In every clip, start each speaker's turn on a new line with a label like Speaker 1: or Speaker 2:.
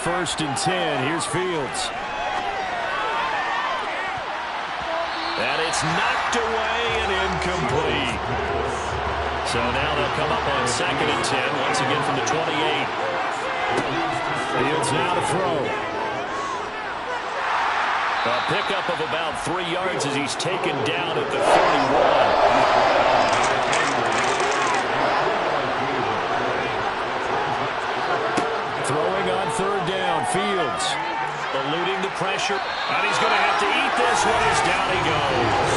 Speaker 1: first and 10. Here's Fields. And it's knocked away and incomplete. So now they'll come up on second and 10, once again from the 28. Fields now to throw. A pickup of about 3 yards as he's taken down at the 31. Throwing on third down, Fields. Eluding the pressure. And he's going to have to eat this one as down he goes.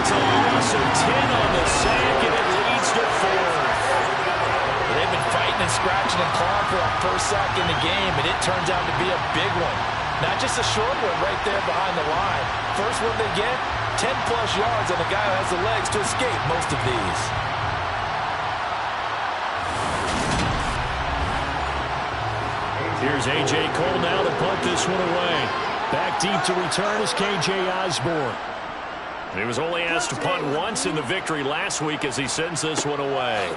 Speaker 1: It's a loss of 10 on the sack, and it leads to 4th.
Speaker 2: They've been fighting and scratching and clawing for that first sack in the game, and it turns out to be a big one. Not just a short one right there behind the line. First one they get, 10-plus yards, and the guy who has the legs to escape most of these.
Speaker 1: Here's A.J. Cole now to punt this one away. Back deep to return is K.J. Osborne. He was only asked to punt once in the victory last week as he sends this one away.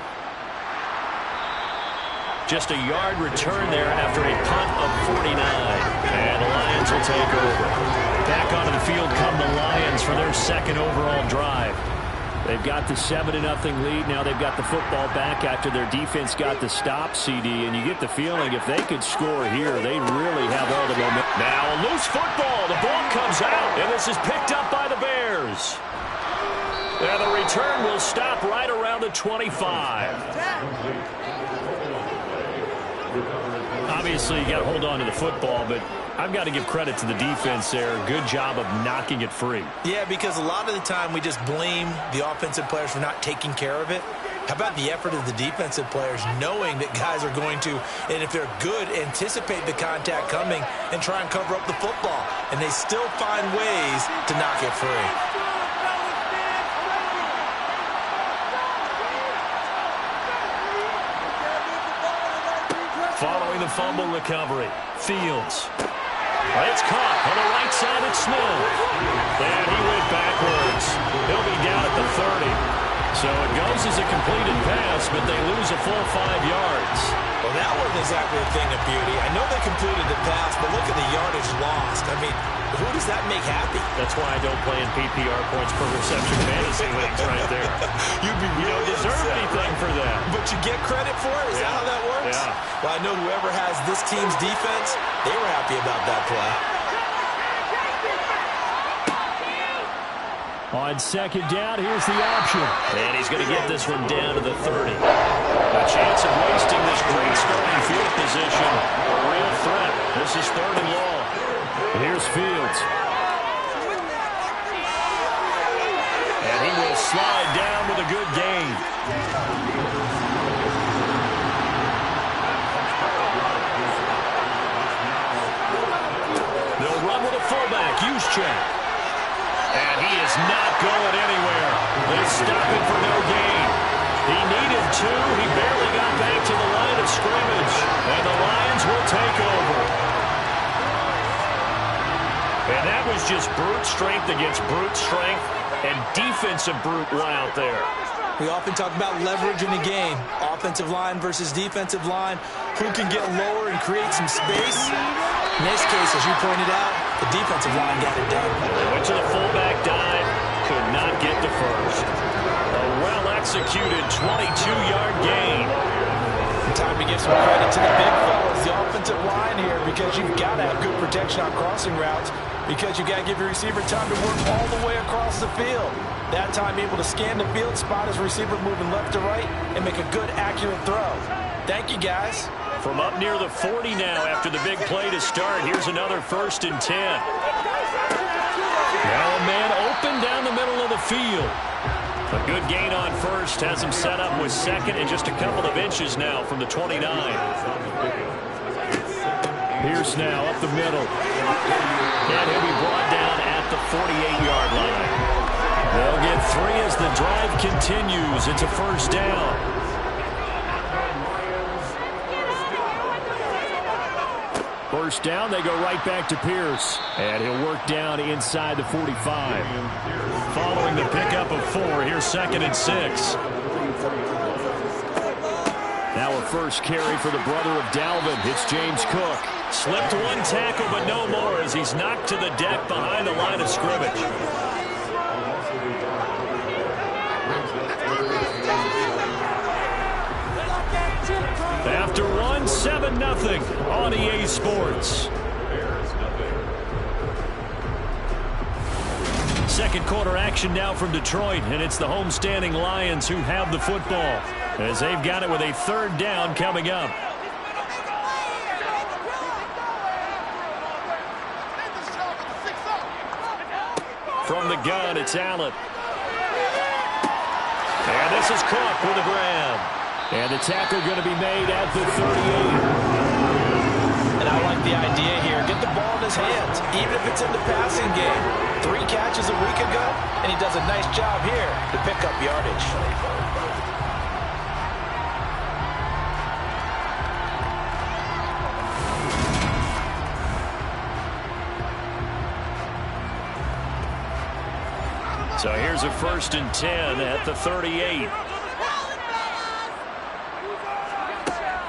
Speaker 1: Just a yard return there after a punt of 49. And the Lions will take over. Back onto the field come the Lions for their second overall drive. They've got the 7-0 lead. Now they've got the football back after their defense got the stop, CD. And you get the feeling if they could score here, they really have all the momentum. Now a loose football. The ball comes out. And this is picked up by the Bears. And the return will stop right around the 25. Obviously, you got to hold on to the football, but I've got to give credit to the defense there. Good job of knocking it free.
Speaker 2: Yeah, because a lot of the time we just blame the offensive players for not taking care of it. How about the effort of the defensive players knowing that guys are going to, and if they're good, anticipate the contact coming and try and cover up the football. And they still find ways to knock it free.
Speaker 1: Following the fumble recovery, Fields. It's caught on the right side. It's Smith. And he went backwards. He'll be down at the 30. So it goes as a completed pass, but they lose a full 5 yards.
Speaker 2: Well, that wasn't exactly a thing of beauty. I know they completed the pass, but look at the yardage lost. I mean, who does that make happy?
Speaker 1: That's why I don't play in PPR points per reception fantasy leagues right there.
Speaker 2: You'd be
Speaker 1: You don't deserve anything for that.
Speaker 2: But you get credit for it? Is that how that works?
Speaker 1: Yeah.
Speaker 2: Well, I know whoever has this team's defense, they were happy about that play.
Speaker 1: On second down, here's the option. And he's going to get this one down to the 30. A chance of wasting this great starting field position. A real threat. This is 3rd and long. Here's Fields. And he will slide down with a good gain. They'll run with a fullback, Juszczyk. And he is not going anywhere. They stop him for no gain. He needed 2. He barely got back to the line of scrimmage. And the Lions will take over. And that was just brute strength against brute strength and defensive brute out there.
Speaker 2: We often talk about leverage in the game. Offensive line versus defensive line. Who can get lower and create some space? In this case, as you pointed out, the defensive line got it done.
Speaker 1: They went to the fullback dive. Could not get to first. A well-executed 22-yard gain.
Speaker 2: Time to give some credit to the big fellas, the offensive line here, because you've got to have good protection on crossing routes, because you've got to give your receiver time to work all the way across the field. That time able to scan the field, spot his receiver moving left to right, and make a good, accurate throw. Thank you, guys.
Speaker 1: From up near the 40 now after the big play to start. Here's another 1st and 10. Now a man open down the middle of the field. A good gain on first. Has him set up with second and just a couple of inches now from the 29. Pierce now up the middle. And he'll be brought down at the 48-yard line. They'll get 3 as the drive continues. It's a 1st down. First down, they go right back to Pierce. And he'll work down inside the 45. Following the pickup of 4, here's 2nd and 6. Now a first carry for the brother of Dalvin. It's James Cook. Slipped one tackle, but no more as he's knocked to the deck behind the line of scrimmage. After one, 7-0 on EA Sports. Second quarter action now from Detroit, and it's the homestanding Lions who have the football as they've got it with a third down coming up. From the gun, it's Allen. And this is Cook with a grab. And the tackle going to be made at the 38.
Speaker 2: And I like the idea here. Get the ball in his hands, even if it's in the passing game. 3 catches a week ago, and he does a nice job here to pick up yardage.
Speaker 1: So here's a 1st and 10 at the 38.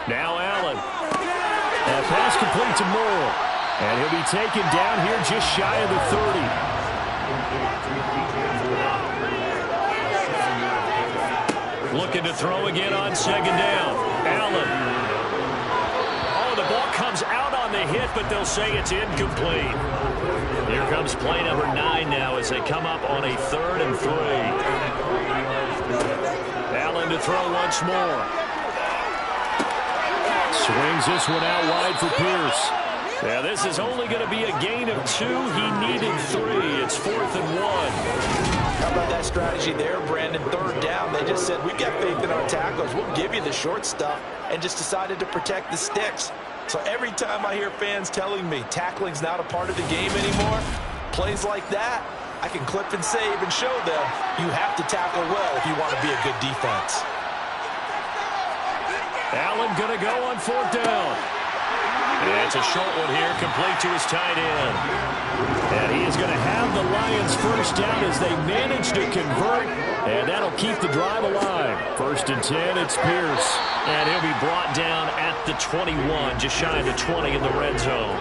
Speaker 1: Now Allen. And pass complete to Moore. And he'll be taken down here just shy of the 30. Looking to throw again on second down. Allen. Oh, the ball comes out on the hit, but they'll say it's incomplete. Here comes play number 9 now as they come up on a 3rd and 3. Allen to throw once more. Swings this one out wide for Pierce. Yeah, this is only going to be a gain of 2. He needed 3. It's 4th and 1.
Speaker 2: How about that strategy there, Brandon? 3rd down. They just said, we've got faith in our tackles. We'll give you the short stuff, and just decided to protect the sticks. So every time I hear fans telling me tackling's not a part of the game anymore, plays like that, I can clip and save and show them you have to tackle well if you want to be a good defense.
Speaker 1: Allen going to go on 4th down. And it's a short one here, complete to his tight end. And he is going to have the Lions first down as they manage to convert, and that'll keep the drive alive. 1st and 10, it's Pierce. And he'll be brought down at the 21, just shy of the 20 in the red zone.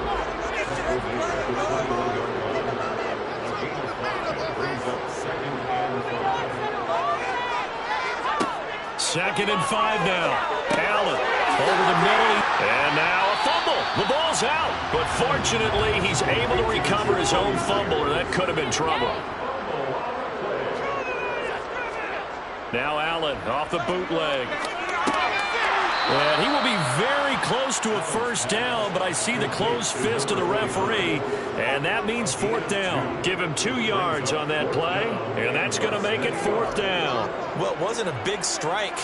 Speaker 1: Second and 5 now. Allen over the middle. And now a fumble. The ball's out. But fortunately, he's able to recover his own fumble, or that could have been trouble. Now Allen off the bootleg. And he will be very close to a first down, but I see the closed fist of the referee, and that means 4th down. Give him 2 yards on that play, and that's going to make it 4th down.
Speaker 2: Well, it wasn't a big strike,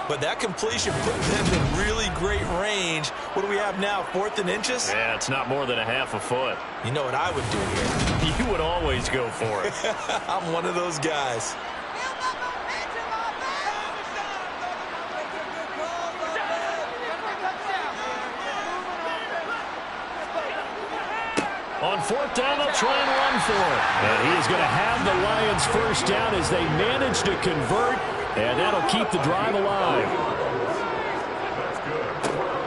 Speaker 2: but that completion put them in really great range. What do we have now, 4th and inches?
Speaker 1: Yeah, it's not more than a half a foot.
Speaker 2: You know what I would do here?
Speaker 1: You would always go for it.
Speaker 2: I'm one of those guys.
Speaker 1: On 4th down, they'll try and run for it. And he is going to have the Lions first down as they manage to convert, and that'll keep the drive alive.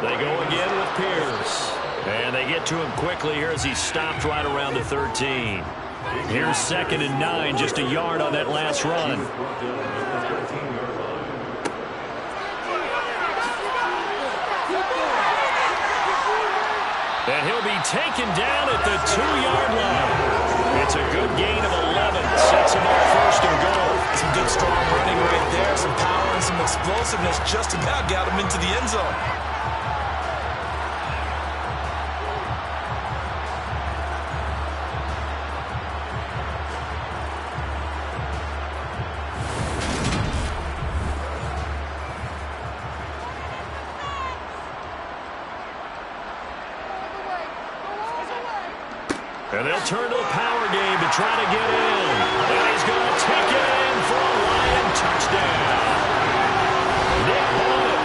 Speaker 1: They go again with Pierce. And they get to him quickly here as he's stopped right around the 13. Here's 2nd and 9, just a yard on that last run. And he'll be taken down at the 2-yard line. It's a good gain of 11. Sets him up 1st and goal.
Speaker 2: Some good strong running right there. Some power and some explosiveness just about got him into the end zone.
Speaker 1: And they'll turn to the power game to try to get in. And he's going to take it in for a Lion touchdown. Nick Bonnet,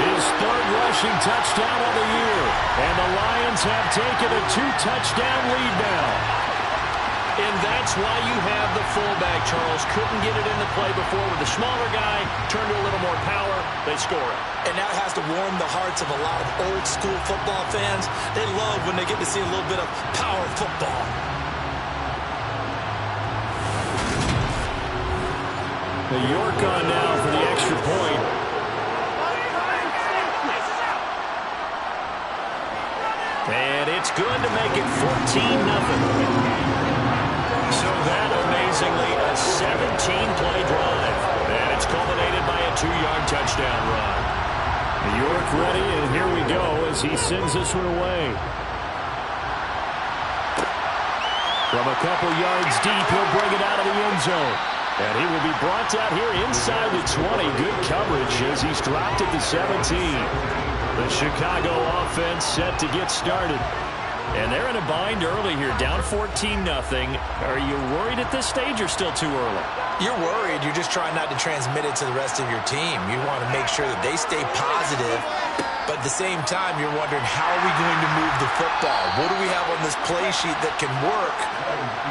Speaker 1: his 3rd rushing touchdown of the year. And the Lions have taken a 2-touchdown lead now. And that's why you have the fullback, Charles. Couldn't get it into play before with the smaller guy. Turned to a little more power. They score it.
Speaker 2: And that has to warm the hearts of a lot of old-school football fans. They love when they get to see a little bit of power football.
Speaker 1: The York on now for the extra point. And it's good to make it 14-0. So that, amazingly, a 17-play drive. And it's culminated by a 2-yard touchdown run. York ready, and here we go as he sends this one away. From a couple yards deep, he'll bring it out of the end zone. And he will be brought out here inside the 20. Good coverage as he's dropped at the 17. The Chicago offense set to get started. And they're in a bind early here, down 14-0. Are you worried at this stage or still too early?
Speaker 2: You're worried. You're just trying not to transmit it to the rest of your team. You want to make sure that they stay positive. But at the same time, you're wondering, how are we going to move the football? What do we have on this play sheet that can work?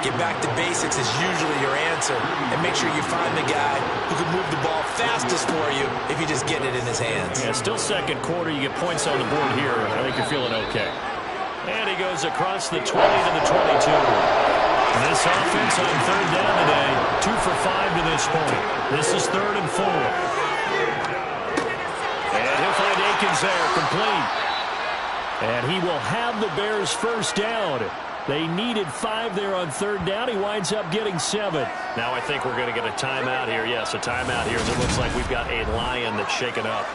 Speaker 2: Get back to basics is usually your answer. And make sure you find the guy who can move the ball fastest for you if you just get it in his hands.
Speaker 1: Yeah, still second quarter. You get points on the board here. I think you're feeling okay. And he goes across the 20 to the 22. This offense on third down today, 2 for 5 to this point. This is 3rd and 4. And he'll find Akins there, complete. And he will have the Bears first down. They needed 5 there on third down. He winds up getting 7. Now I think we're going to get a timeout here. Yes, a timeout here as it looks like we've got a Lion that's shaken up.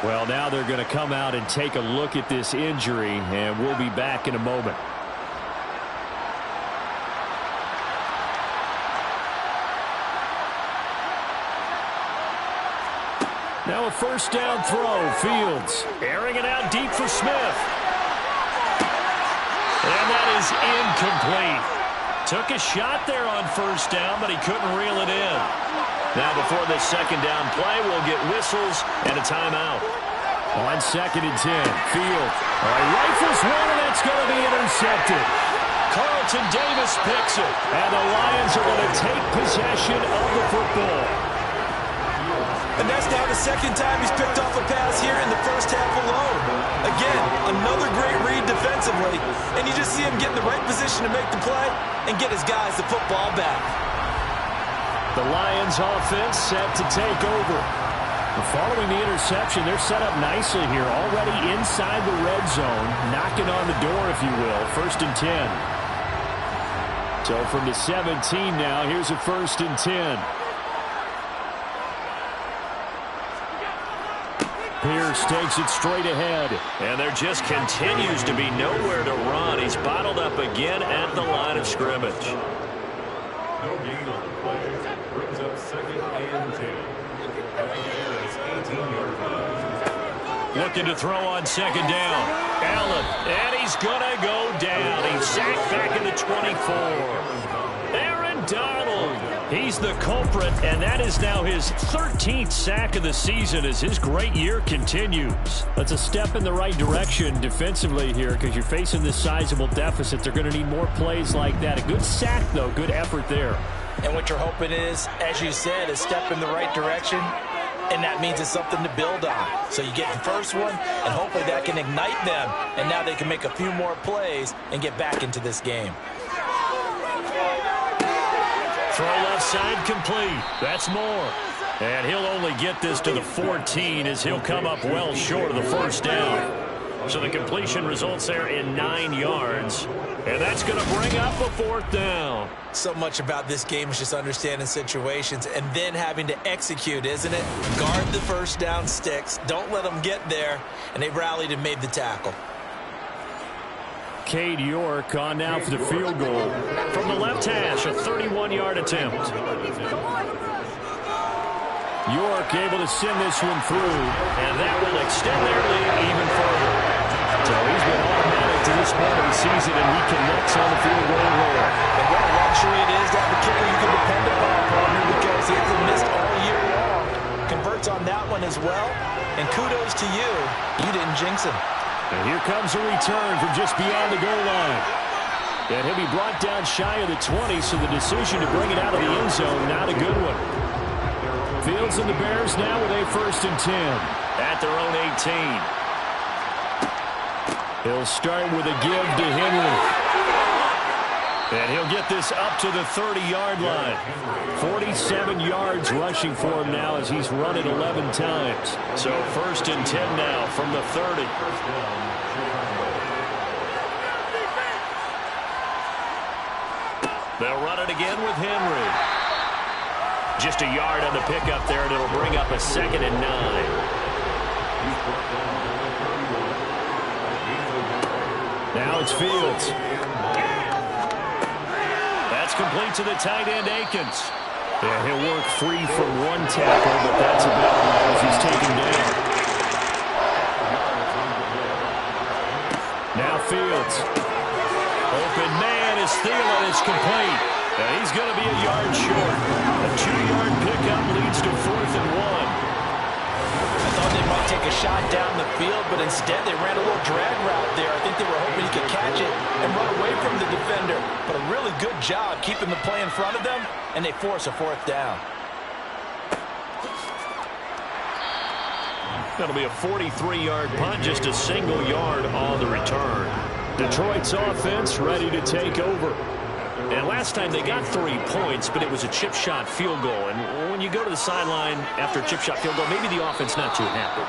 Speaker 1: Well, now they're going to come out and take a look at this injury, and we'll be back in a moment. Now a first down throw. Fields airing it out deep for Smith. And that is incomplete. Took a shot there on first down, but he couldn't reel it in. Now before this second down play, we'll get whistles and a timeout. On 2nd and 10, Field. Rifles one, and that's going to be intercepted. Carlton Davis picks it, and the Lions are going to take possession of the football.
Speaker 2: And that's now the second time he's picked off a pass here in the first half alone. Again, another great read defensively, and you just see him get in the right position to make the play and get his guys the football back.
Speaker 1: The Lions offense set to take over. Following the interception, they're set up nicely here, already inside the red zone, knocking on the door, if you will. 1st and 10. So from the 17 now, here's a 1st and 10. Pierce takes it straight ahead. And there just continues to be nowhere to run. He's bottled up again at the line of scrimmage.
Speaker 3: No gain on the play. Brings up 2nd and 10.
Speaker 1: Looking to throw on 2nd down. Allen, and he's going to go down. He's sacked back in the 24. Aaron Donald, he's the culprit, and that is now his 13th sack of the season as his great year continues. That's a step in the right direction defensively here because you're facing this sizable deficit. They're going to need more plays like that. A good sack, though. Good effort there.
Speaker 2: And what you're hoping is, as you said, a step in the right direction. And that means it's something to build on. So you get the first one, and hopefully that can ignite them. And now they can make a few more plays and get back into this game.
Speaker 1: Throw left side complete. That's more. And he'll only get this to the 14 as he'll come up well short of the first down. So the completion results there in 9 yards. And that's going to bring up a 4th down.
Speaker 2: So much about this game is just understanding situations and then having to execute, isn't it? Guard the first down sticks. Don't let them get there. And they rallied and made the tackle.
Speaker 1: Cade York on now for the field goal. From the left hash, a 31-yard attempt. York able to send this one through. And that will extend their lead even further. So he's been automatic to this point of the season, and he connects on the field goal roll.
Speaker 2: And what a luxury it is to have a kicker you can depend upon, partner, because he hasn't missed all year long. Converts on that one as well. And kudos to you. You didn't jinx him.
Speaker 1: And here comes a return from just beyond the goal line. And he'll be brought down shy of the 20, so the decision to bring it out of the end zone, not a good one. Fields and the Bears now with a 1st and 10 at their own 18. He'll start with a give to Henry. And he'll get this up to the 30-yard line. 47 yards rushing for him now as he's run it 11 times. So 1st and 10 now from the 30. They'll run it again with Henry. Just a yard on the pickup there, and it'll bring up a 2nd and 9. Now it's Fields. That's complete to the tight end, Akins. Yeah, he'll work free from 1 tackle, but that's about all as he's taken down. Now Fields. Open man is Thielen. It's complete. And he's going to be a yard short. A 2-yard pickup leads to 4th and 1.
Speaker 2: I thought they might take a shot down the field, but instead they ran a little drag route there. I think they were hoping he could catch it and run away from the defender. But a really good job keeping the play in front of them, and they force a 4th down.
Speaker 1: That'll be a 43-yard punt, just a single yard on the return. Detroit's offense ready to take over. And last time they got 3 points, but it was a chip shot field goal. And when you go to the sideline after a chip shot field goal, maybe the offense not too happy.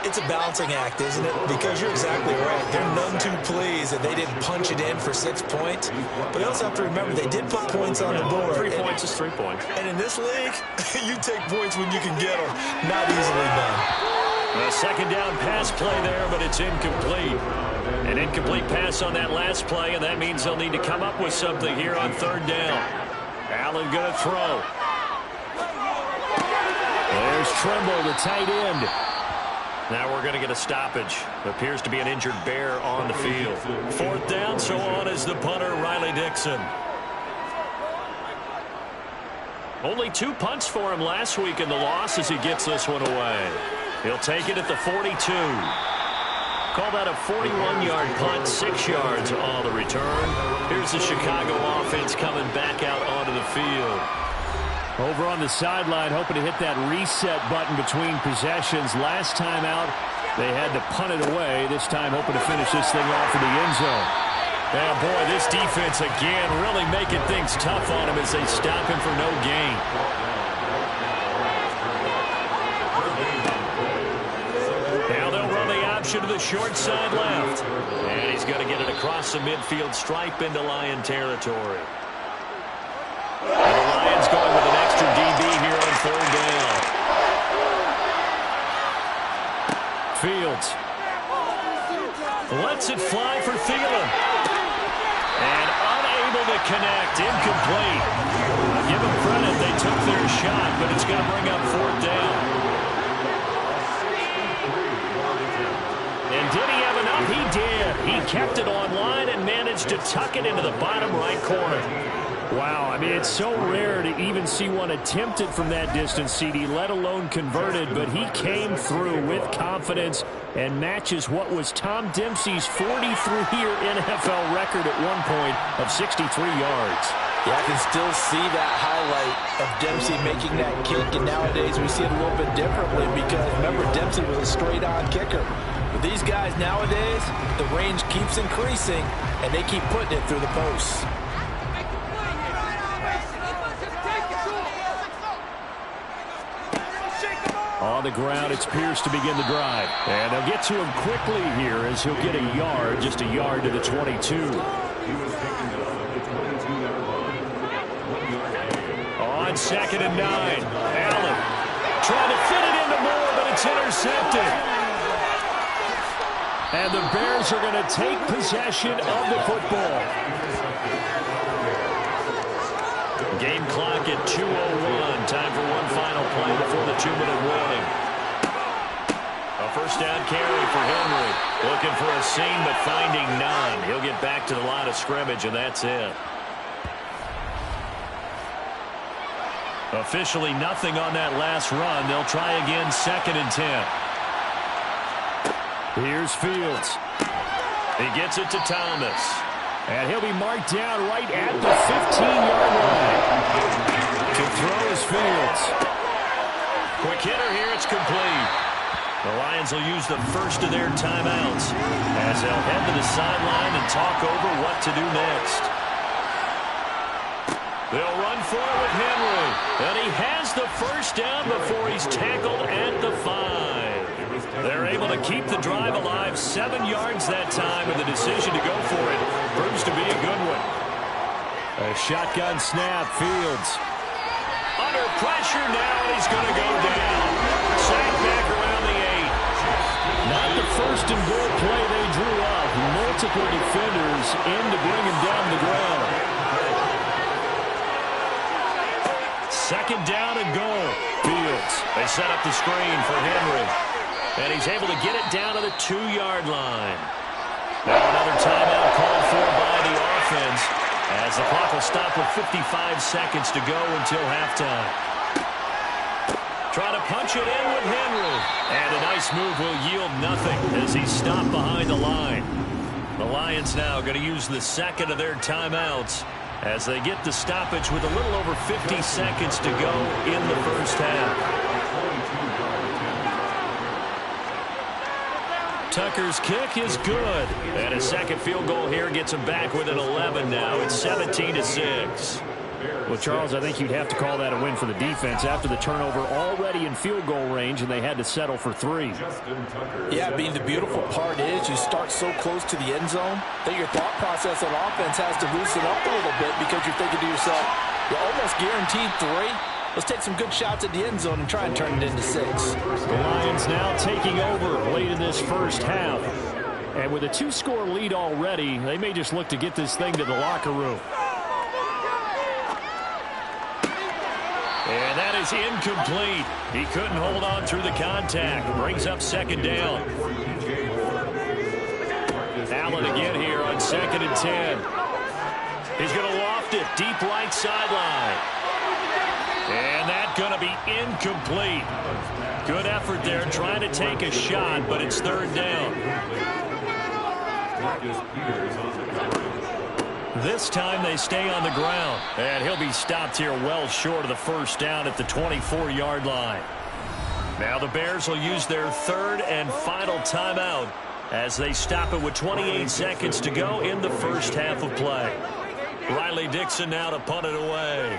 Speaker 4: It's a balancing act, isn't it? Because you're exactly right. They're none too pleased that they didn't punch it in for 6 points. But you also have to remember they did put points on the board.
Speaker 1: 3 points is 3 points.
Speaker 4: And in this league, you take points when you can get them. Not easily done.
Speaker 1: A 2nd down pass play there, but it's incomplete. An incomplete pass on that last play, and that means they'll need to come up with something here on 3rd down. Allen going to throw. There's Trimble, the tight end. Now we're going to get a stoppage. Appears to be an injured Bear on the field. 4th down, so on is the punter, Riley Dixon. Only 2 punts for him last week in the loss as he gets this one away. He'll take it at the 42. Call that a 41-yard punt, 6 yards on the return. Here's the Chicago offense coming back out onto the field. Over on the sideline, hoping to hit that reset button between possessions. Last time out, they had to punt it away. This time, hoping to finish this thing off in the end zone. Yeah, boy, this defense again really making things tough on him as they stop him for no gain. Now they'll run the option to the short side left. And he's going to get it across the midfield stripe into Lion territory. And the Lions going with an extra DB here on 3rd down. Fields lets it fly for Thielen. And unable to connect. Incomplete. Give them credit. They took their shot, but it's going to bring up 4th down. And did he have enough? He did. He kept it online and managed to tuck it into the bottom right corner. Wow, I mean, it's so rare to even see one attempted from that distance, CD, let alone converted, but he came through with confidence and matches what was Tom Dempsey's 43-year NFL record at one point of 63 yards.
Speaker 2: Yeah, I can still see that highlight of Dempsey making that kick, and nowadays we see it a little bit differently because, remember, Dempsey was a straight-on kicker. But these guys nowadays, the range keeps increasing, and they keep putting it through the posts.
Speaker 1: On the ground, it's Pierce to begin the drive. And they'll get to him quickly here as he'll get a yard, just a yard to the 22. On 2nd and 9, Allen trying to fit it into Moore, but it's intercepted. And the Bears are going to take possession of the football. Game clock at 2:01. Time for one final play before the 2-minute warning. A 1st down carry for Henry. Looking for a seam, but finding none. He'll get back to the line of scrimmage, and that's it. Officially nothing on that last run. They'll try again, 2nd and 10. Here's Fields. He gets it to Thomas. And he'll be marked down right at the 15-yard line. To throw is Fields. Quick hitter here. It's complete. The Lions will use the first of their timeouts as they'll head to the sideline and talk over what to do next. They'll run for it with Henry. And he has the first down before he's tackled at the 5. They're able to keep the drive alive, 7 yards that time, and the decision to go for it proves to be a good one. A shotgun snap, Fields. Under pressure now, and he's going to go down. Sacked back around the 8. Not the first and goal play they drew up. Multiple defenders in to bring him down the ground. Second down and goal. Fields. They set up the screen for Henry. And he's able to get it down to the 2-yard line. Now another timeout called for by the offense, as the clock will stop with 55 seconds to go until halftime. Trying to punch it in with Henry. And a nice move will yield nothing as he's stopped behind the line. The Lions now going to use the second of their timeouts as they get the stoppage with a little over 50 seconds to go in the first half. Tucker's kick is good. And a second field goal here gets him back within 11 now. It's 17-6.
Speaker 5: Well, Charles, I think you'd have to call that a win for the defense after the turnover already in field goal range, and they had to settle for 3.
Speaker 2: Yeah, being the beautiful part is you start so close to the end zone that your thought process on offense has to loosen up a little bit because you're thinking to yourself, you're almost guaranteed 3. Let's take some good shots at the end zone and try and turn it into 6.
Speaker 5: The Lions now taking over late in this first half. And with a 2-score lead already, they may just look to get this thing to the locker room.
Speaker 1: And that is incomplete. He couldn't hold on through the contact. Brings up second down. Allen again here on 2nd and 10. He's going to loft it deep right sideline. And that's going to be incomplete. Good effort there trying to take a shot, but it's 3rd down. This time they stay on the ground, and he'll be stopped here well short of the first down at the 24-yard line. Now the Bears will use their 3rd and final timeout as they stop it with 28 seconds to go in the first half of play. Riley Dixon now to punt it away.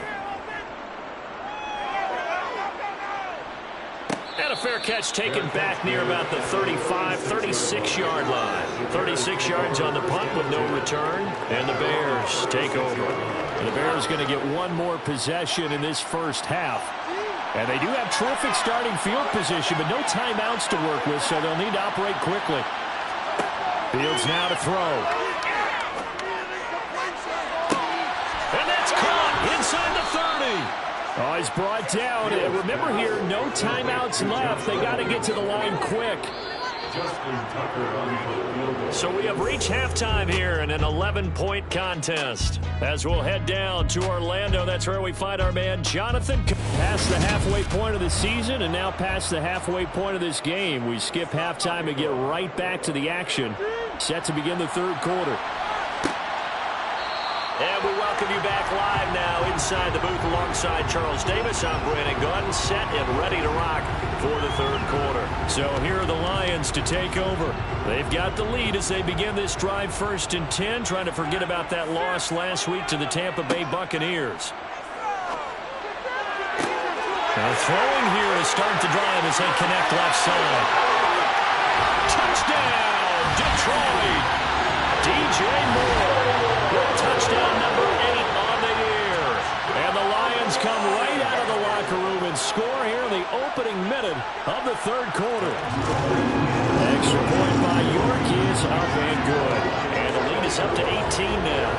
Speaker 1: And a fair catch taken back near about the 35, 36-yard line. 36 yards on the punt with no return, and the Bears take over.
Speaker 5: And the Bears going to get one more possession in this first half. And they do have terrific starting field position, but no timeouts to work with, so they'll need to operate quickly. Fields now to throw.
Speaker 1: And that's caught inside the 30.
Speaker 5: Oh, he's brought down. And remember here, no timeouts left. They got to get to the line quick.
Speaker 1: So we have reached halftime here in an 11-point contest. As we'll head down to Orlando, that's where we find our man Jonathan.
Speaker 5: Past the halfway point of the season and now past the halfway point of this game. We skip halftime and get right back to the action. Set to begin the 3rd quarter.
Speaker 1: And we welcome you back live now inside the booth alongside Charles Davis. I'm Brandon Gunn, set and ready to rock for the 3rd quarter.
Speaker 5: So here are the Lions to take over.
Speaker 1: They've got the lead as they begin this drive 1st and 10, trying to forget about that loss last week to the Tampa Bay Buccaneers. Now throwing here to start the drive as they connect left side. Touchdown, Detroit! DJ Moore. Touchdown number 8 on the year. And the Lions come right out of the locker room and score here in the opening minute of the 3rd quarter.
Speaker 5: Extra point by York is up and good.
Speaker 1: And the lead is up to 18 now.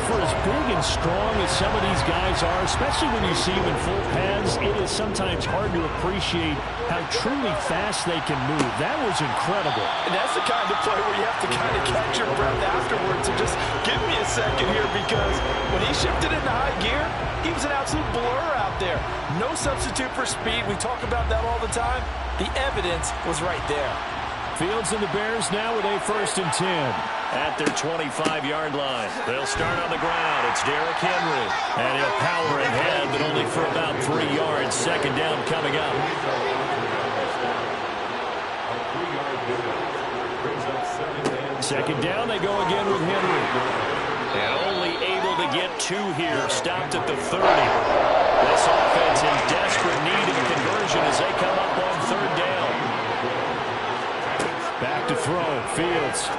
Speaker 5: For as big and strong as some of these guys are, especially when you see them in full pads, it is sometimes hard to appreciate how truly fast they can move. That was incredible.
Speaker 2: And that's the kind of play where you have to kind of catch your breath afterwards and just give me a second here, because when he shifted into high gear, he was an absolute blur out there. No substitute for speed. We talk about that all the time. The evidence was right there.
Speaker 5: Fields and the Bears now with a 1st and 10.
Speaker 1: at their 25-yard line. They'll start on the ground. It's Derrick Henry. And he'll power ahead, but only for about 3 yards. Second down coming up. Second down, they go again with Henry. And only able to get 2 here. Stopped at the 30. This offense in desperate need of a conversion as they come up on third down. Back to throw. Fields.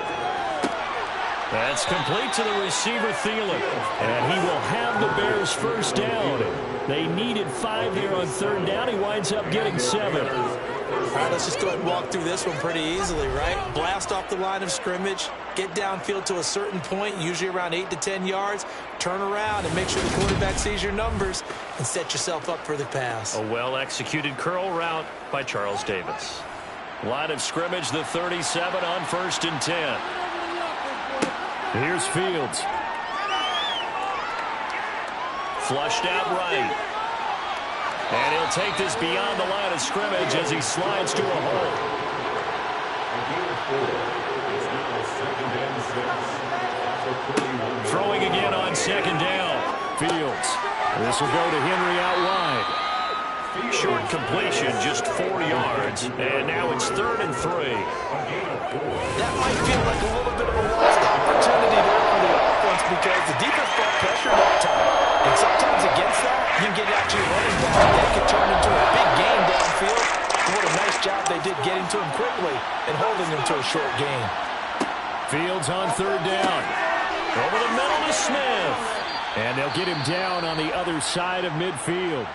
Speaker 1: That's complete to the receiver, Thielen. And he will have the Bears first down. They needed 5 there on third down. He winds up getting 7.
Speaker 4: All right, let's just go ahead and walk through this one pretty easily, right? Blast off the line of scrimmage, get downfield to a certain point, usually around 8 to 10 yards, turn around and make sure the quarterback sees your numbers and set yourself up for the pass.
Speaker 1: A well-executed curl route by Charles Davis. Line of scrimmage, the 37 on 1st and 10.
Speaker 5: Here's Fields.
Speaker 1: Flushed out right. And he'll take this beyond the line of scrimmage as he slides to a hole. Throwing again on second down.
Speaker 5: Fields. This will go to Henry out wide.
Speaker 1: Short completion, just 4 yards. And now it's 3rd and 3.
Speaker 2: That might feel like a little bit of a lost opportunity there for the offense because the defense brought pressure that time. And sometimes against that, you get actually running back. That could turn into a big game downfield. What a nice job they did getting to him quickly and holding him to a short gain.
Speaker 5: Fields on third down.
Speaker 1: Over the middle to Smith.
Speaker 5: And they'll get him down on the other side of midfield.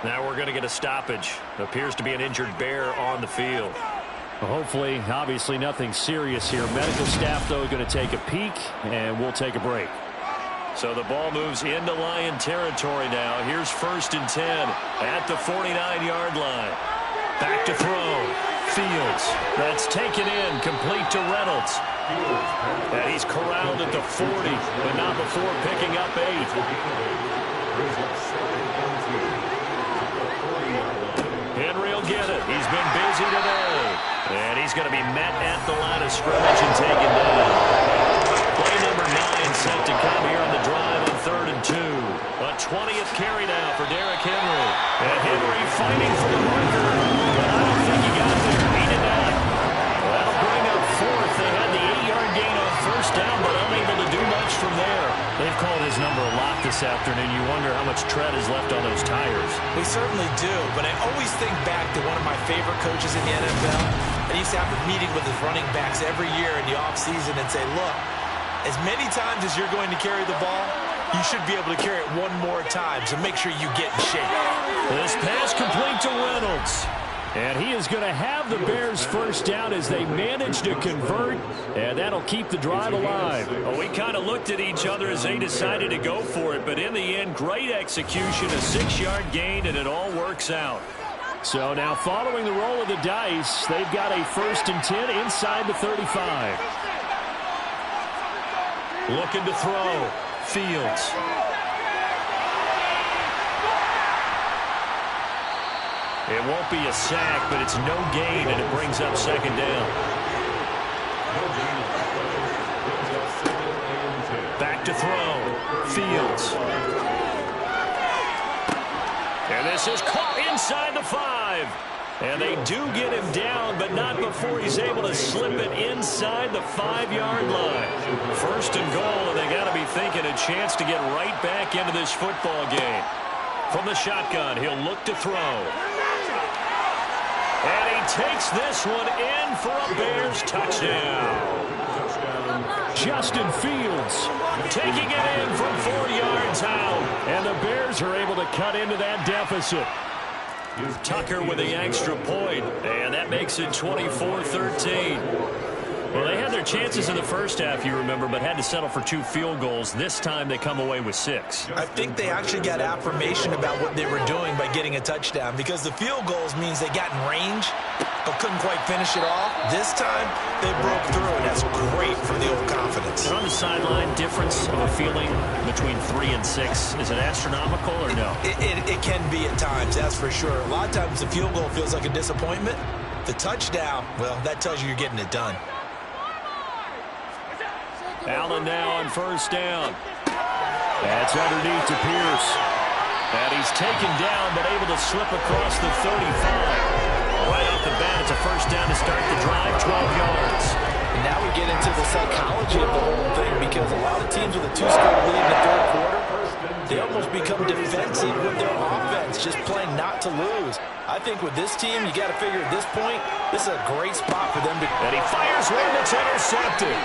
Speaker 1: Now we're going to get a stoppage. Appears to be an injured Bear on the field.
Speaker 5: Well, hopefully, obviously nothing serious here. Medical staff, though, going to take a peek, and we'll take a break.
Speaker 1: So the ball moves into Lion territory now. Here's 1st and 10 at the 49-yard line. Back to throw. Fields. That's taken in, complete to Reynolds. And he's corralled at the 40, but not before picking up 8. Henry will get it. He's been busy today. And he's going to be met at the line of scrimmage and taken down. Play number 9 set to come here on the drive on 3rd and 2. A 20th carry now for Derrick Henry. And Henry fighting for the marker. But I don't think he got there. He did not. That'll bring up 4th. They had the 8-yard gain on 1st down, but unable to do much from there.
Speaker 5: They've called his number a lot this afternoon. You wonder how much tread is left on those tires.
Speaker 4: We certainly do, but I always think back to one of my favorite coaches in the NFL. And he used to have a meeting with his running backs every year in the offseason and say, look, as many times as you're going to carry the ball, you should be able to carry it one more time, so make sure you get in shape.
Speaker 1: This pass complete to Reynolds.
Speaker 5: And he is going to have the Bears first down as they manage to convert, and that'll keep the drive alive.
Speaker 1: Well, we kind of looked at each other as they decided to go for it, but in the end, great execution, a 6-yard gain, and it all works out.
Speaker 5: So now following the roll of the dice, they've got a 1st and 10 inside the 35.
Speaker 1: Looking to throw. Fields. It won't be a sack, but it's no gain, and it brings up 2nd down. Back to throw. Fields. And this is caught inside the 5. And they do get him down, but not before he's able to slip it inside the 5-yard line. 1st and goal, and they got to be thinking a chance to get right back into this football game. From the shotgun, he'll look to throw. And he takes this one in for a Bears touchdown.
Speaker 5: Justin Fields
Speaker 1: taking it in from 4 yards out.
Speaker 5: And the Bears are able to cut into that deficit.
Speaker 1: Tucker with the extra point, and that makes it 24-13. Well, they had their chances in the first half, you remember, but had to settle for 2 field goals. This time they come away with 6.
Speaker 4: I think they actually got affirmation about what they were doing by getting a touchdown because the field goals means they got in range but couldn't quite finish it off. This time they broke through, and that's great for the old confidence.
Speaker 1: And on the sideline, difference of a feeling between 3 and 6, is it astronomical or no?
Speaker 4: It can be at times, that's for sure. A lot of times the field goal feels like a disappointment. The touchdown, well, that tells you you're getting it done.
Speaker 5: Allen now on first down. That's underneath to Pierce. And he's taken down, but able to slip across the 35. Right off the bat, it's a first down to start the drive, 12 yards.
Speaker 2: And now we get into the psychology of the whole thing, because a lot of teams with a two-score lead in the third quarter, they almost become defensive with their offense, just playing not to lose. I think with this team, you got to figure at this point, this is a great spot for them to...
Speaker 5: And he fires one that's intercepted.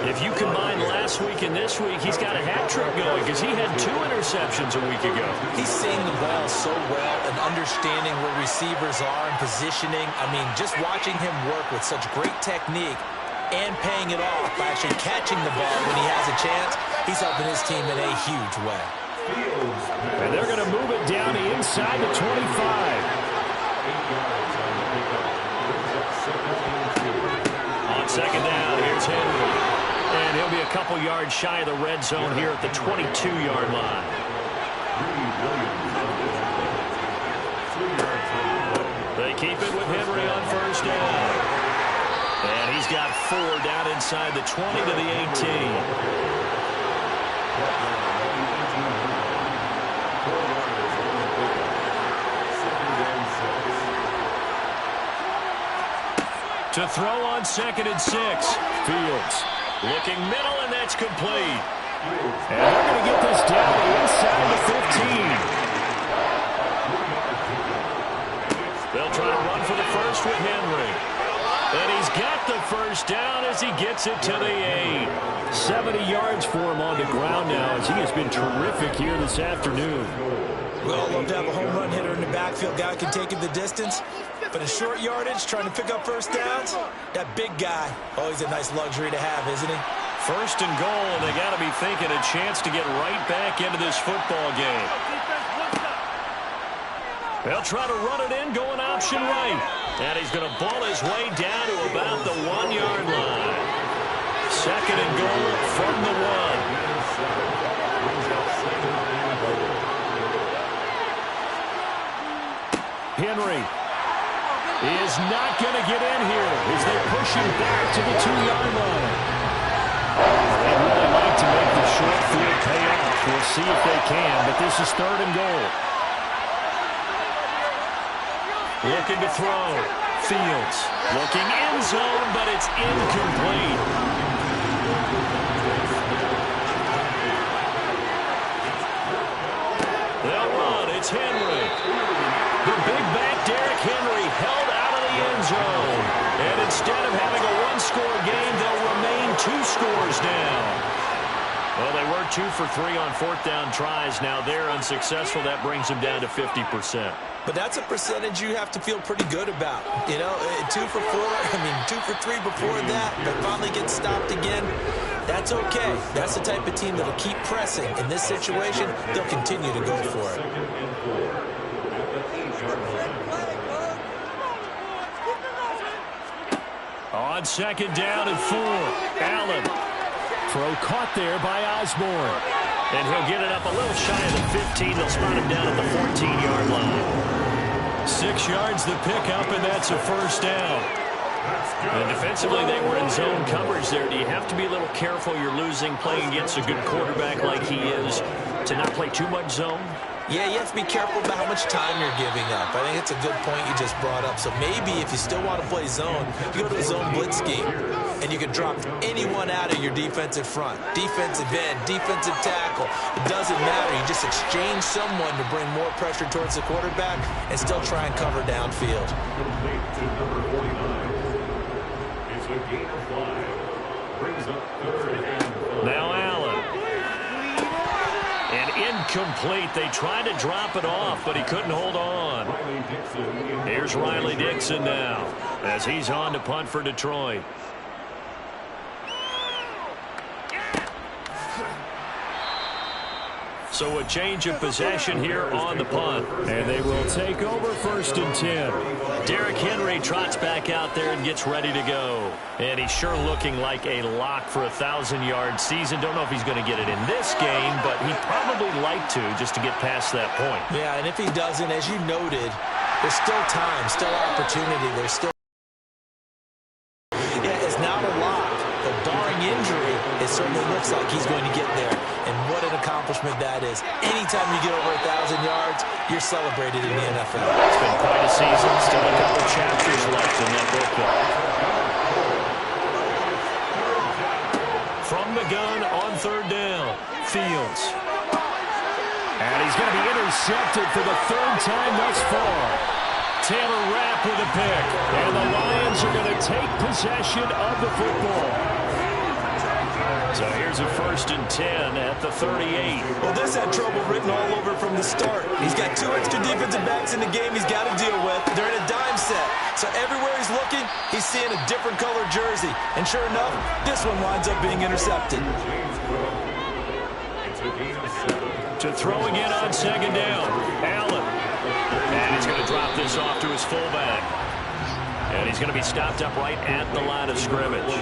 Speaker 5: If you combine last week and this week, he's got a hat trick going because he had 2 interceptions a week ago.
Speaker 2: He's seeing the ball so well and understanding where receivers are and positioning. I mean, just watching him work with such great technique and paying it off by actually catching the ball when he has a chance, he's helping his team in a huge way.
Speaker 5: And they're going to move it down inside the 25. On second down, here's Henry. And he'll be a couple yards shy of the red zone here at the 22-yard line. They keep it with Henry on first down. And he's got 4 down inside the 20 to the 18. To throw on 2nd and 6. Fields looking middle, and that's complete. And they're going to get this down inside the 15. They'll try to run for the first with Henry. And he's got the first down as he gets it to the 8. 70 yards for him on the ground now as he has been terrific here this afternoon.
Speaker 2: Well, love to have a home run hitter in the backfield. Guy can take it the distance. But in short yardage, trying to pick up first downs, that big guy, always a nice luxury to have, isn't he?
Speaker 1: First and goal, and they got to be thinking a chance to get right back into this football game. They'll try to run it in, going option right. And he's going to ball his way down to about the 1-yard line. Second and goal from the 1. Henry is not going to get in here as they push him back to the 2-yard line. They'd really like to make the short field pay off. We'll see if they can, but this is 3rd and goal. Looking to throw. Fields looking end zone, but it's incomplete. They'll run. It's Henry. The big back Derrick Henry held out of the end zone. And instead of having a 1-score game, they'll remain 2 scores down. Well, they were 2 for 3 on 4th down tries. Now they're unsuccessful. That brings them down to 50%.
Speaker 2: But that's a percentage you have to feel pretty good about. You know, 2 for 4, 2 for 3 before that, but finally get stopped again. That's okay. That's the type of team that'll keep pressing. In this situation, they'll continue to go for it.
Speaker 1: On 2nd down and 4, Allen. Throw caught there by Osborne. And he'll get it up a little shy of the 15. They'll spot him down at the 14-yard line. 6 yards the pickup, and that's a first down. And defensively, they were in zone coverage there. Do you have to be a little careful? You're losing, playing against a good quarterback like he is, to not play too much zone?
Speaker 2: Yeah, you have to be careful about how much time you're giving up. I think it's a good point you just brought up. So maybe if you still want to play zone, you go to a zone blitz scheme, and you can drop anyone out of your defensive front. Defensive end, defensive tackle. It doesn't matter. You just exchange someone to bring more pressure towards the quarterback and still try and cover downfield.
Speaker 3: It's a gain of 5. Brings up 3rd and 4.
Speaker 1: Now Allen. And incomplete. They tried to drop it off, but he couldn't hold on. Here's Riley Dixon now as he's on to punt for Detroit. So a change of possession here on the punt. And they will take over 1st and 10. Derrick Henry trots back out there and gets ready to go. And he's sure looking like a lock for a 1,000-yard season. Don't know if he's going to get it in this game, but he'd probably like to just to get past that point.
Speaker 2: Yeah, and if he doesn't, as you noted, there's still time, still opportunity. There's still
Speaker 4: not a lot, but barring injury, it certainly looks like he's going to get there. And what an accomplishment that is. Anytime you get over 1,000 yards, you're celebrated in the NFL.
Speaker 1: It's been quite a season. Still a couple chapters left in that book, though. From the gun on third down, Fields.
Speaker 5: And he's going to be intercepted for the third time thus far. Taylor Rapp with a pick. And the Lions are going to take possession of the football.
Speaker 1: So here's a 1st and 10 at the 38.
Speaker 2: Well, this had trouble written all over from the start. He's got 2 extra defensive backs in the game he's got to deal with. They're in a dime set. So everywhere he's looking, he's seeing a different colored jersey. And sure enough, this one winds up being intercepted.
Speaker 1: To throw again on 2nd down, Allen. And he's going to drop this off to his fullback. And he's going to be stopped up right at the line of scrimmage.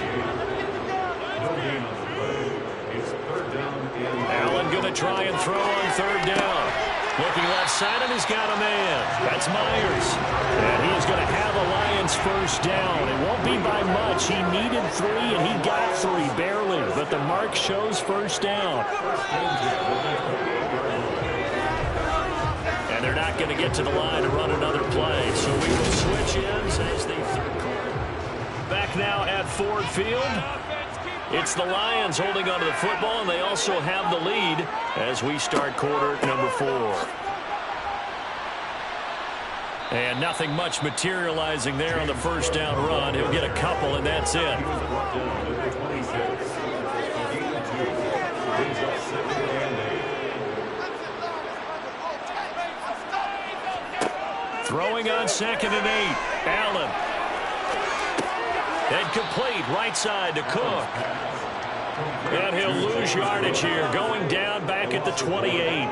Speaker 1: Allen going to try and throw on 3rd down. Looking left side, and he's got a man. That's Myers. And he is going to have a Lions 1st down. It won't be by much. He needed 3, and he got 3, barely. But the mark shows 1st down. And they're not going to get to the line to run another play. So we will switch ends as the 3rd quarter. Back now at Ford Field. It's the Lions holding onto the football, and they also have the lead as we start quarter number 4. And nothing much materializing there on the 1st down run. He'll get a couple, and that's it. Throwing on 2nd and 8. Allen. And complete right side to Cook. And he'll lose yardage here, going down back at the 28.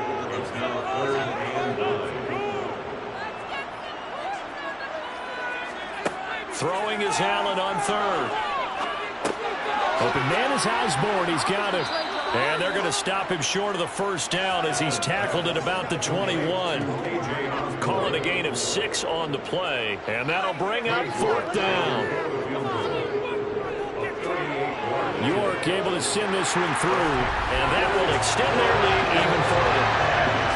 Speaker 1: Throwing is Allen on 3rd. Open man is Osborne. He's got it. And they're going to stop him short of the 1st down as he's tackled at about the 21. Calling a gain of 6 on the play. And that'll bring up 4th down. York able to send this one through, and that will extend their lead even further.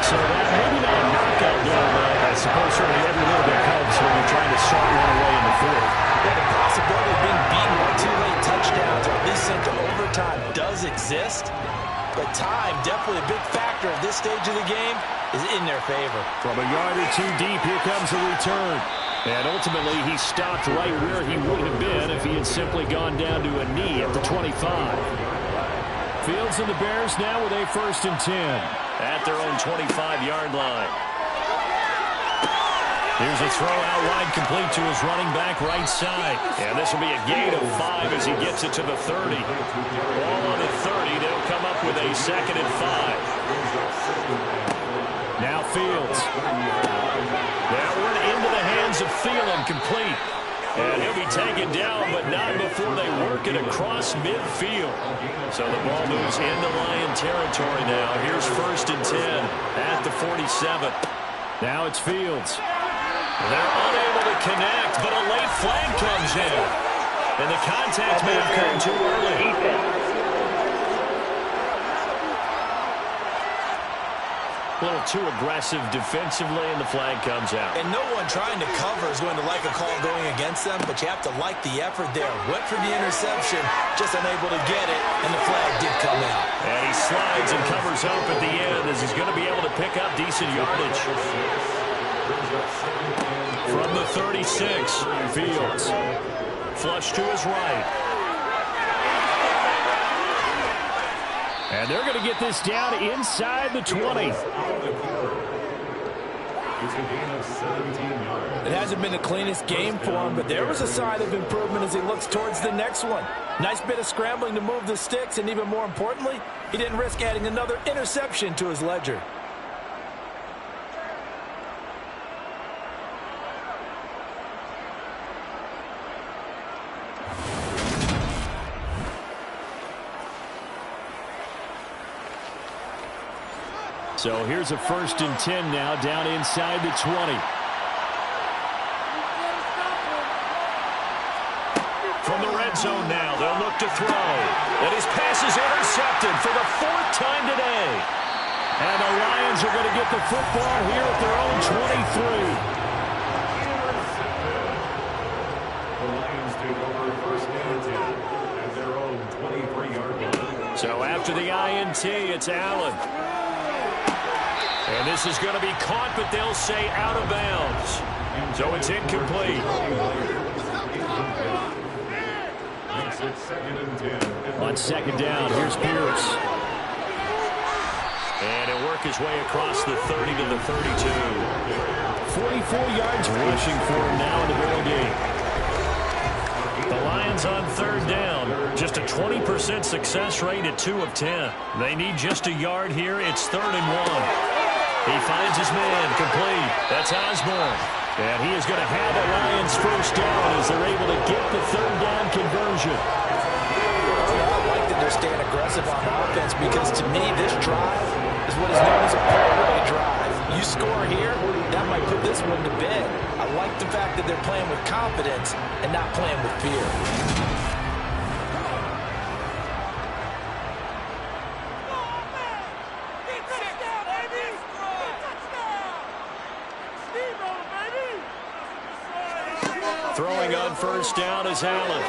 Speaker 1: So that maybe not a knockout goal, but I suppose certainly every little bit helps when you're trying to start one away in the 4th.
Speaker 2: Yeah, the possibility of being beaten by 2 late touchdowns or at least sent to overtime does exist, but time, definitely a big factor at this stage of the game, is in their favor.
Speaker 5: From a yard or 2 deep, here comes the return. And ultimately, he stopped right where he would have been if he had simply gone down to a knee at the 25. Fields and the Bears now with a 1st and 10.
Speaker 1: At their own 25-yard line. Here's a throw out wide, complete to his running back right side. And this will be a gain of 5 as he gets it to the 30. Ball on the 30. They'll come up with a 2nd and 5. Now Fields. Now we're into the hands of Thielen, complete. And he'll be taken down, but not before they work it across midfield. So the ball moves into Lion territory now. Here's 1st and 10 at the 47.
Speaker 5: Now it's Fields.
Speaker 1: They're unable to connect, but a late flag comes in. And the contact may have come too early. A little too aggressive defensively, and the flag comes out.
Speaker 2: And no one trying to cover is going to like a call going against them, but you have to like the effort there. Went for the interception, just unable to get it, and the flag did come out.
Speaker 1: And he slides and covers up at the end as he's going to be able to pick up decent yardage. From the 36, Fields. Flush to his right.
Speaker 5: And they're going to get this down inside the 20.
Speaker 2: It hasn't been the cleanest game for him, but there was a sign of improvement as he looks towards the next one. Nice bit of scrambling to move the sticks, and even more importantly, he didn't risk adding another interception to his ledger.
Speaker 5: So here's a 1st and 10 now down inside the 20.
Speaker 1: From the red zone now, they'll look to throw. And his pass is intercepted for the 4th time today.
Speaker 5: And the Lions are going to get the football here at their own 23.
Speaker 3: The Lions take over 1st and 10 at their own 23-yard line.
Speaker 1: So after the INT, it's Allen. And this is going to be caught, but they'll say out of bounds. So it's incomplete.
Speaker 3: Makes it 2nd and 10.
Speaker 5: On 2nd down, here's Pierce.
Speaker 1: And he'll work his way across the 30 to the 32.
Speaker 5: 44 yards rushing for him now in the ball game.
Speaker 1: The Lions on 3rd down. Just a 20% success rate at 2 of 10. They need just a yard here. It's 3rd and 1. He finds his man, complete. That's Osborne. And he is going to have the Lions 1st down as they're able to get the 3rd down conversion.
Speaker 2: I like that they're staying aggressive on offense because, to me, this drive is what is known as a breakaway drive. You score here, that might put this one to bed. I like the fact that they're playing with confidence and not playing with fear.
Speaker 1: Throwing on 1st down is Allen.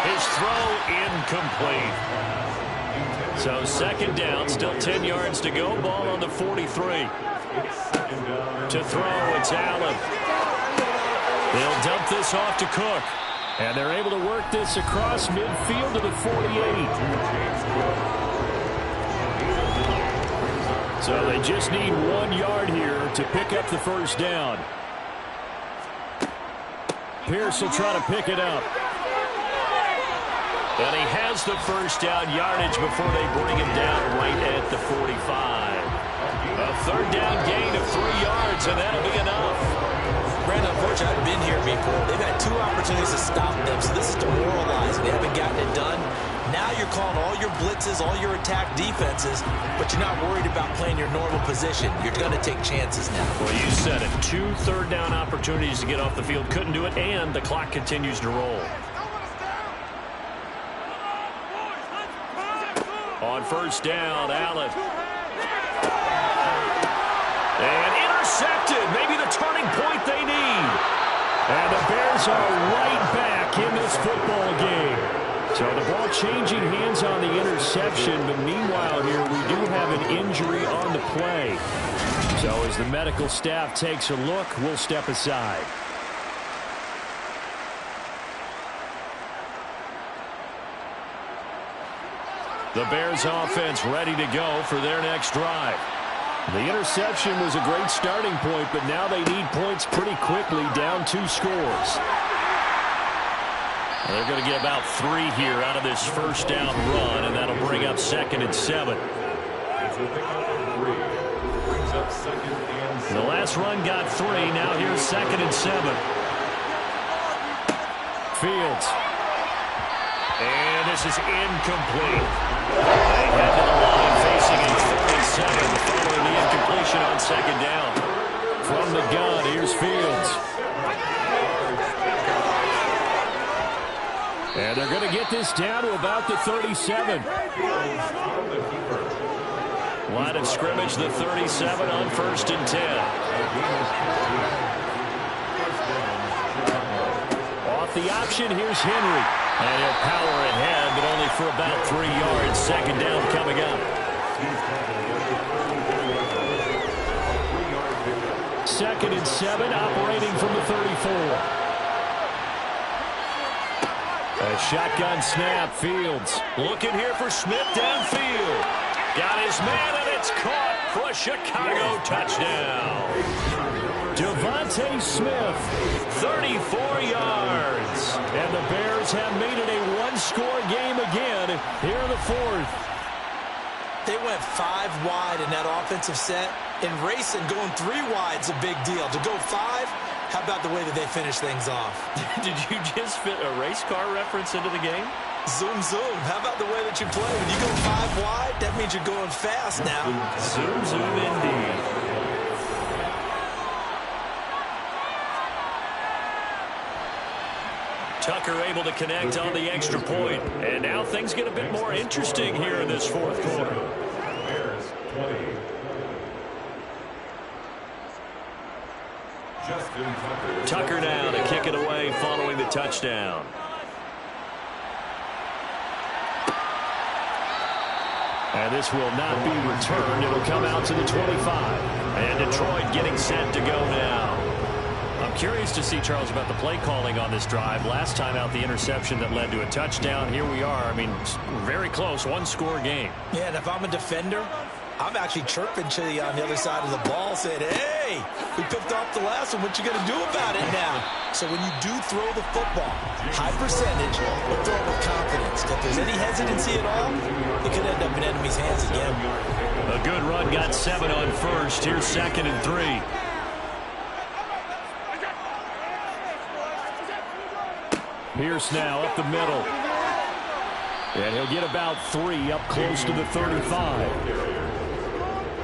Speaker 1: His throw incomplete. So 2nd down, still 10 yards to go. Ball on the 43. To throw, it's Allen. They'll dump this off to Cook.
Speaker 5: And they're able to work this across midfield to the 48. So they just need 1 yard here to pick up the 1st down. Pierce will try to pick it up.
Speaker 1: And he has the 1st down yardage before they bring him down right at the 45. A 3rd down gain of 3 yards, and that'll be enough.
Speaker 4: Brandon, unfortunately, I've been here before. They've had 2 opportunities to stop them, so this is demoralizing. They haven't gotten it done. Now you're calling all your blitzes, all your attack defenses, but you're not worried about playing your normal position. You're going to take chances now.
Speaker 1: Well, you said it. 2 3rd down opportunities to get off the field. Couldn't do it, and the clock continues to roll. On 1st down, Allen. And intercepted. Maybe the turning point they need.
Speaker 5: And the Bears are right back in this football game. So the ball changing hands on the interception, but meanwhile here we do have an injury on the play. So as the medical staff takes a look, we'll step aside.
Speaker 1: The Bears offense ready to go for their next drive.
Speaker 5: The interception was a great starting point, but now they need points pretty quickly, down 2 scores.
Speaker 1: They're going to get about 3 here out of this 1st down run, and that'll bring up 2nd and 7.
Speaker 3: It's a pickup of 3. Brings up 2nd and 7.
Speaker 1: The last run got 3. Now here's 2nd and 7.
Speaker 5: Fields.
Speaker 1: And this is incomplete. They head to the line facing in 3rd and 7 following the incompletion on 2nd down.
Speaker 5: From the gun, here's Fields. And they're going to get this down to about the 37.
Speaker 1: Line of scrimmage, the 37 on 1st and 10.
Speaker 5: Off the option, here's Henry.
Speaker 1: And he'll power ahead, but only for about 3 yards. 2nd down coming up.
Speaker 5: 2nd and 7, operating from the 34. A shotgun snap, Fields.
Speaker 1: Looking here for Smith downfield. Got his man, and it's caught for a Chicago touchdown.
Speaker 5: Devontae Smith.
Speaker 1: 34 yards.
Speaker 5: And the Bears have made it a 1-score game again here in the 4th.
Speaker 4: They went 5 wide in that offensive set. And racing, going 3 wide's a big deal. To go 5, how about the way that they finish things off?
Speaker 1: Did you just fit a race car reference into the game?
Speaker 4: Zoom, zoom. How about the way that you play? When you go 5 wide, that means you're going fast now.
Speaker 1: Zoom, zoom indeed. Tucker able to connect on the extra point. And now things get a bit more interesting here in this fourth quarter.
Speaker 3: Bears 20. Justin
Speaker 1: Tucker now to kick it away following the touchdown. And this will not be returned. It'll come out to the 25. And Detroit getting set to go now. I'm curious to see, Charles, about the play calling on this drive. Last time out, the interception that led to a touchdown. Here we are. I mean, very close, one-score game.
Speaker 2: Yeah, and if I'm a defender, I'm actually chirping to you on the other side of the ball, saying, hey, we picked off the last one. What you going to do about it now? So when you do throw the football, high percentage, but throw it with confidence. If there's any hesitancy at all, it could end up in enemy's hands again.
Speaker 1: A good run, got 7 on first. Here's 2nd and 3.
Speaker 5: Pierce now up the middle. And he'll get about 3 up close to the 35.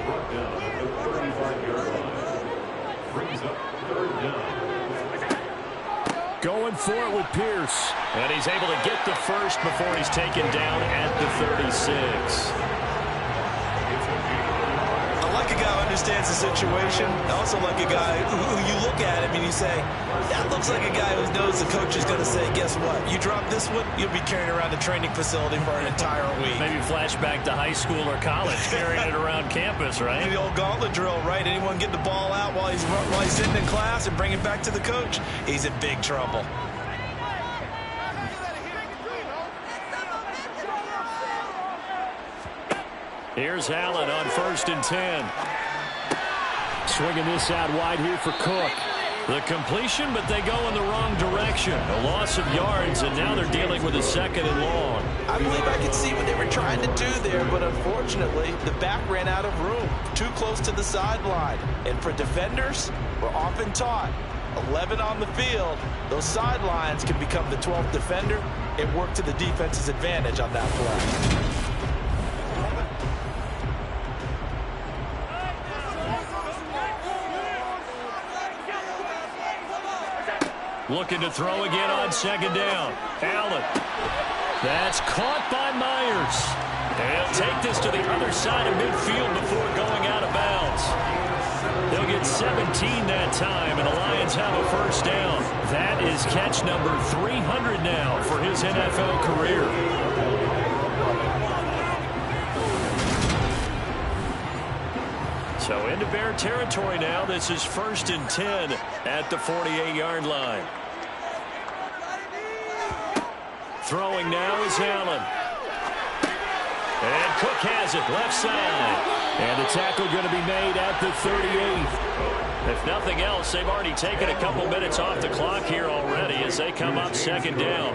Speaker 3: brought down at the 35-yard line. Brings up 3rd down.
Speaker 5: Going for it with Pierce.
Speaker 1: And he's able to get the first before he's taken down at the 36.
Speaker 2: I like a guy who understands the situation. I also like a guy who you look at him and you say, that looks like a guy who knows the coach is going to say, guess what? You drop this one, you'll be carrying around the training facility for an entire week.
Speaker 1: Maybe flashback to high school or college, carrying it around campus, right?
Speaker 2: The old gauntlet drill, right? Anyone get the ball out while he's sitting in class and bring it back to the coach, he's in big trouble.
Speaker 1: Here's Allen on 1st and 10.
Speaker 5: Swinging this out wide here for Cook.
Speaker 1: The completion, but they go in the wrong direction. A loss of yards, and now they're dealing with a 2nd and long.
Speaker 2: I believe I could see what they were trying to do there, but unfortunately, the back ran out of room. Too close to the sideline. And for defenders, we're often taught, 11 on the field, those sidelines can become the 12th defender. It worked to the defense's advantage on that play.
Speaker 1: Looking to throw again on 2nd down. Allen. That's caught by Myers. They'll take this to the other side of midfield before going out of bounds. They'll get 17 that time, and the Lions have a 1st down. That is catch number 300 now for his NFL career. So into Bear territory now. This is 1st and 10 at the 48-yard line. Throwing now is Allen. And Cook has it left side.
Speaker 5: And the tackle going to be made at the 38.
Speaker 1: If nothing else, they've already taken a couple minutes off the clock here already as they come up 2nd down.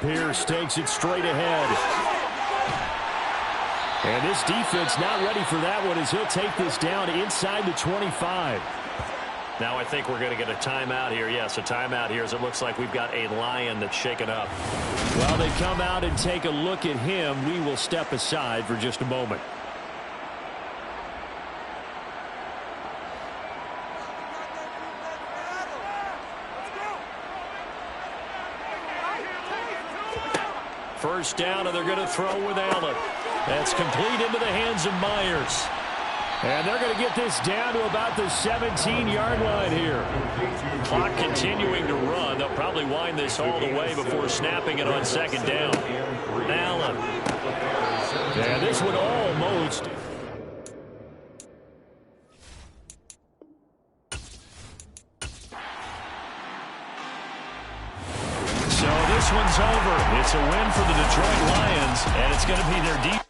Speaker 5: Pierce takes it straight ahead. And this defense not ready for that one as he'll take this down inside the 25.
Speaker 1: Now I think we're going to get a timeout here. Yes, a timeout here as it looks like we've got a Lion that's shaken up.
Speaker 5: Well, they come out and take a look at him. We will step aside for just a moment.
Speaker 1: First down, and they're going to throw with Allen. That's complete into the hands of Myers.
Speaker 5: And they're going to get this down to about the 17-yard line here.
Speaker 1: Clock continuing to run. They'll probably wind this all the way before snapping it on 2nd down. Allen.
Speaker 5: Yeah, this would almost...
Speaker 1: So this one's over. It's a win for the Detroit Lions, and it's going to be their deep.